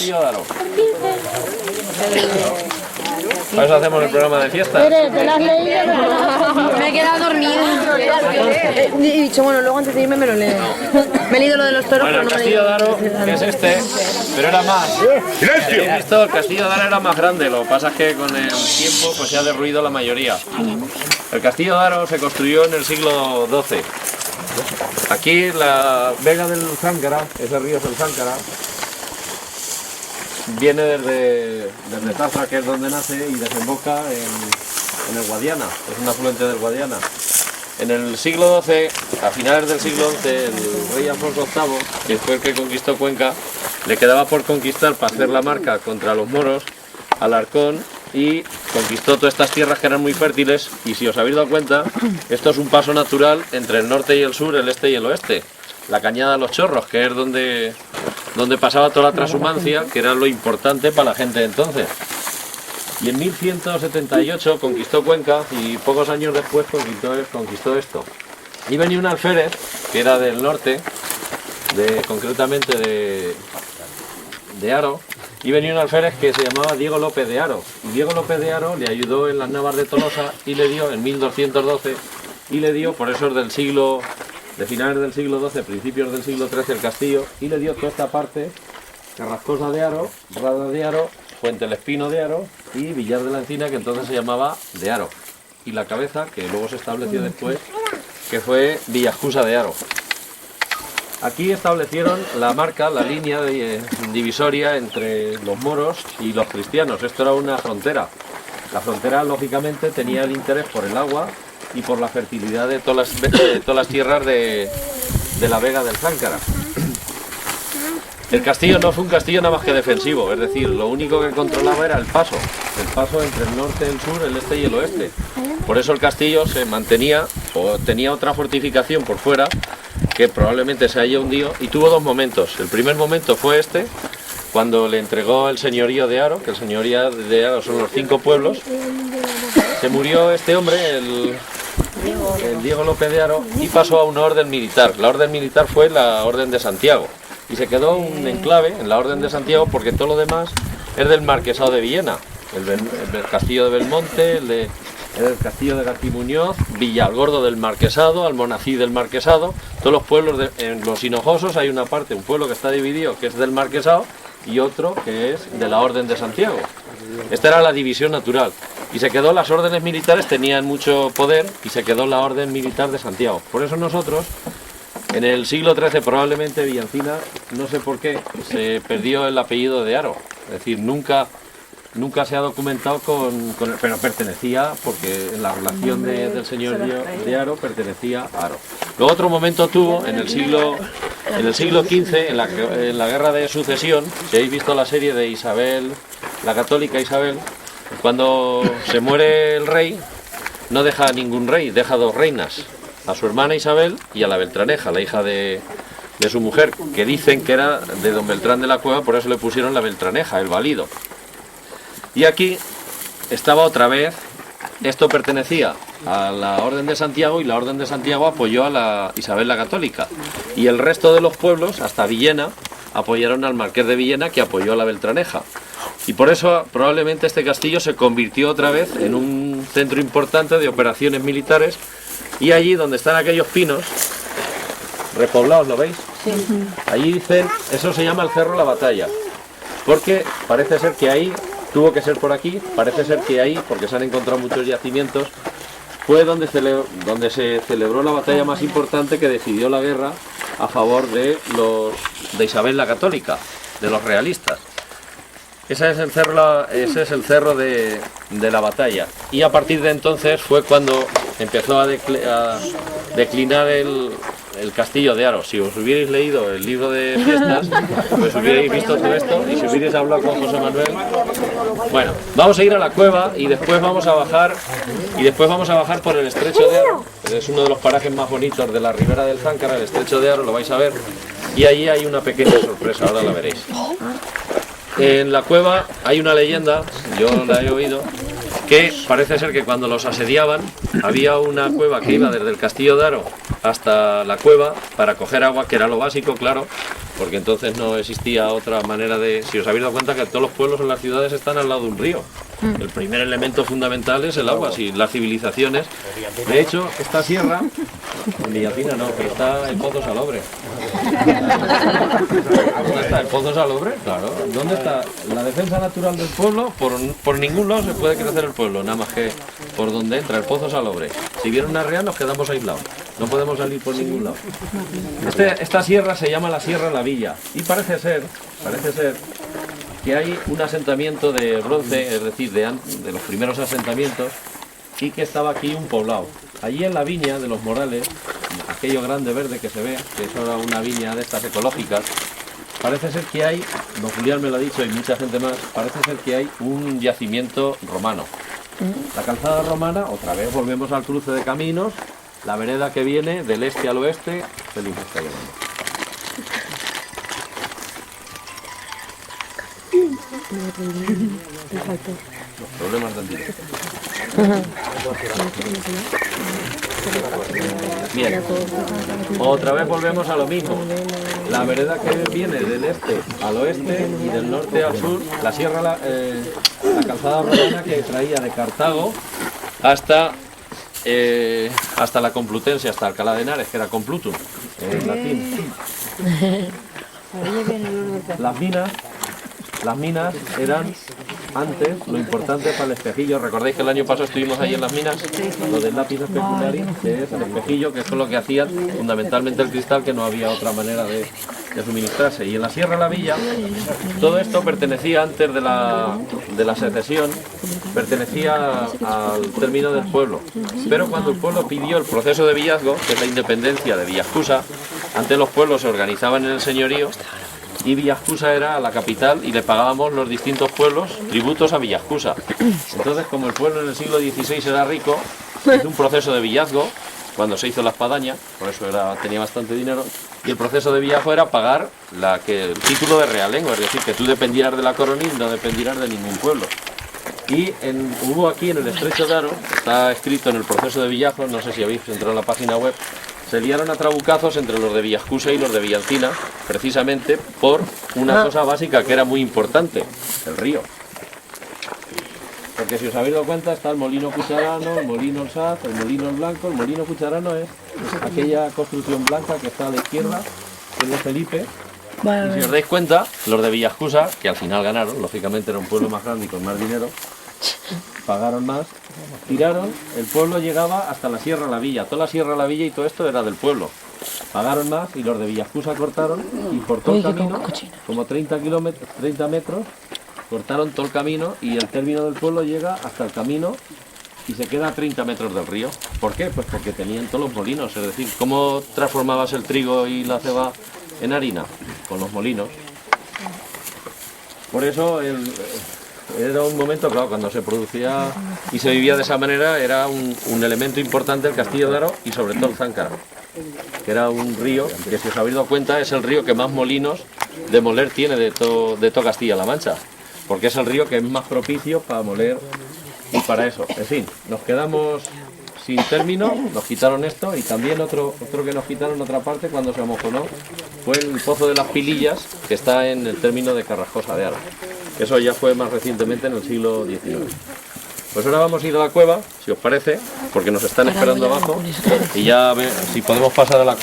castillo de Aro. Para eso hacemos el programa de fiesta. ¿Te lo has leído? Me he quedado dormida. He dicho, bueno, luego antes de irme me lo leo. Me he leído lo de los toros, Bueno, pero el no me he castillo de leído. Aro es este, pero era más. ¡Silencio! Esto, el castillo de Aro era más grande, lo que pasa es que con el tiempo pues, se ha derruido la mayoría. El castillo de Aro se construyó en el siglo XII. Aquí la vega del Záncara, ese río es el Záncara, viene desde Taza, que es donde nace, y desemboca en el Guadiana, es un afluente del Guadiana. En el siglo XII, a finales del siglo XI, el rey Alfonso VIII, que fue el que conquistó Cuenca, le quedaba por conquistar para hacer la marca contra los moros, Alarcón, y conquistó todas estas tierras que eran muy fértiles, y si os habéis dado cuenta, esto es un paso natural entre el norte y el sur, el este y el oeste. La cañada de los Chorros, que es donde pasaba toda la transhumancia, que era lo importante para la gente de entonces. Y en 1178 conquistó Cuenca y pocos años después conquistó esto. Y venía un alférez, que era del norte, concretamente de Aro, y venía un alférez que se llamaba Diego López de Haro. Y Diego López de Haro le ayudó en las Navas de Tolosa y le dio, en 1212, y le dio, por eso es de finales del siglo XII, principios del siglo XIII, el castillo, y le dio toda esta parte, Carrascosa de Haro, Rada de Haro, Fuente el Espino de Haro y Villar de la Encina, que entonces se llamaba de Haro. Y la cabeza, que luego se estableció después, que fue Villascusa de Haro. Aquí establecieron la marca, la línea divisoria entre los moros y los cristianos. Esto era una frontera. La frontera, lógicamente, tenía el interés por el agua y por la fertilidad de todas las tierras de la vega del Záncara. El castillo no fue un castillo nada más que defensivo, es decir, lo único que controlaba era el paso entre el norte, el sur, el este y el oeste. Por eso el castillo se mantenía, o tenía otra fortificación por fuera, que probablemente se haya hundido, y tuvo dos momentos. El primer momento fue este, cuando le entregó el señorío de Haro, que el señorío de Haro son los 5 pueblos. Se murió este hombre, el Diego López de Haro, y pasó a una orden militar. La orden militar fue la Orden de Santiago, y se quedó un enclave en la Orden de Santiago porque todo lo demás es del Marquesado de Villena, el castillo de Belmonte, el castillo de García Muñoz, Villalgordo del Marquesado, Almonací del Marquesado, todos los pueblos en los Hinojosos hay una parte, un pueblo que está dividido, que es del Marquesado, y otro que es de la Orden de Santiago. Esta era la división natural, y se quedó, las órdenes militares tenían mucho poder, y se quedó la Orden Militar de Santiago. Por eso nosotros, en el siglo XIII probablemente Villancina, no sé por qué, se perdió el apellido de Haro, es decir, nunca se ha documentado pero pertenecía, porque en la relación del señor de Haro pertenecía a Haro. Luego otro momento tuvo en el siglo XV, en la guerra de sucesión, si habéis visto la serie de Isabel, la católica Isabel, cuando se muere el rey, no deja a ningún rey, deja 2 reinas, a su hermana Isabel y a la Beltraneja, la hija de su mujer, que dicen que era de don Beltrán de la Cueva, por eso le pusieron la Beltraneja, el valido. Y aquí estaba otra vez, esto pertenecía a la Orden de Santiago, y la Orden de Santiago apoyó a la Isabel la Católica. Y el resto de los pueblos, hasta Villena, apoyaron al Marqués de Villena, que apoyó a la Beltraneja. Y por eso probablemente este castillo se convirtió otra vez en un centro importante de operaciones militares. Y allí donde están aquellos pinos, repoblados, ¿lo veis? Sí. Allí dicen, eso se llama el Cerro La Batalla, porque parece ser que ahí, tuvo que ser por aquí, parece ser que ahí, porque se han encontrado muchos yacimientos, fue donde se celebró la batalla más importante que decidió la guerra a favor de Isabel la Católica, de los realistas. Ese es el cerro de la batalla. Y a partir de entonces fue cuando empezó a declinar el castillo de Haro. Si os hubierais leído el libro de fiestas, pues hubierais visto todo esto, y si hubierais hablado con José Manuel. Bueno, vamos a ir a la cueva y después vamos a bajar por el estrecho de Haro. Es uno de los parajes más bonitos de la ribera del Záncara, el estrecho de Haro, lo vais a ver. Y allí hay una pequeña sorpresa, ahora la veréis. En la cueva hay una leyenda, yo la he oído, que parece ser que cuando los asediaban había una cueva que iba desde el castillo de Haro hasta la cueva para coger agua, que era lo básico, claro, porque entonces no existía otra manera de... Si os habéis dado cuenta que todos los pueblos en las ciudades están al lado de un río. El primer elemento fundamental es el agua, si las civilizaciones... De hecho, esta sierra, en Villafina no, pero está el Pozo Salobre. ¿Dónde está el Pozo Salobre? Claro. ¿Dónde está la defensa natural del pueblo? Por ningún lado se puede crecer el pueblo, nada más que por donde entra el Pozo Salobre. Si viene una ría nos quedamos aislados, no podemos salir por ningún lado. Esta sierra se llama la Sierra La Villa y parece ser que hay un asentamiento de bronce, es decir, de los primeros asentamientos, y que estaba aquí un poblado. Allí en la viña de los Morales, aquello grande verde que se ve, que es ahora una viña de estas ecológicas, parece ser que hay, don Julián me lo ha dicho y mucha gente más, parece ser que hay un yacimiento romano. La calzada romana, otra vez volvemos al cruce de caminos, la vereda que viene del este al oeste, Feliz está llamando. Los problemas del directo. Bien, otra vez volvemos a lo mismo. La vereda que viene del este al oeste y del norte al sur, la sierra, la calzada romana que traía de Cartago hasta la Complutense, hasta Alcalá de Henares, que era Complutum, en latín. Las minas eran antes lo importante para el espejillo. ¿Recordáis que el año pasado estuvimos ahí en las minas? Lo del lápiz especularis, que es el espejillo, que es lo que hacían fundamentalmente el cristal, que no había otra manera de suministrarse. Y en la Sierra La Villa, todo esto pertenecía antes de la secesión, pertenecía al término del pueblo. Pero cuando el pueblo pidió el proceso de villazgo, que es la independencia de Villascusa, antes los pueblos se organizaban en el señorío, y Villascusa era la capital y le pagábamos los distintos pueblos tributos a Villascusa. Entonces, como el pueblo en el siglo XVI era rico, hizo un proceso de villazgo cuando se hizo la espadaña, por eso tenía bastante dinero, y el proceso de villazgo era pagar el título de realengo, es decir, que tú dependieras de la corona y no dependieras de ningún pueblo. Y hubo aquí en el Estrecho de Aro, está escrito en el proceso de villazgo, no sé si habéis entrado en la página web, se liaron a trabucazos entre los de Villascusa y los de Villancina, precisamente por una cosa básica que era muy importante, el río. Porque si os habéis dado cuenta está el molino cucharano, el molino Saz, el molino el blanco. El molino cucharano es aquella construcción blanca que está a la izquierda, que es de Felipe. Y si os dais cuenta, los de Villascusa, que al final ganaron, lógicamente era un pueblo más grande y con más dinero, pagaron más, tiraron, el pueblo llegaba hasta la Sierra La Villa, toda la Sierra La Villa y todo esto era del pueblo. Pagaron más y los de Villascusa cortaron y por todo el camino, como 30 metros, cortaron todo el camino y el término del pueblo llega hasta el camino y se queda a 30 metros del río. ¿Por qué? Pues porque tenían todos los molinos, es decir, ¿cómo transformabas el trigo y la ceba en harina? Con los molinos. Por eso era un momento, claro, cuando se producía y se vivía de esa manera, era un elemento importante el Castillo de Aro y sobre todo el Záncara, que era un río que, si os habéis dado cuenta, es el río que más molinos de moler tiene de todo Castilla-La Mancha, porque es el río que es más propicio para moler y para eso. En fin, nos quedamos sin término, nos quitaron esto y también otro que nos quitaron otra parte cuando se amojonó fue el Pozo de las Pilillas, que está en el término de Carrascosa de Aro. Eso ya fue más recientemente en el siglo XIX. Pues ahora vamos a ir a la cueva, si os parece, porque nos están esperando abajo y ya a ver si podemos pasar a la cueva.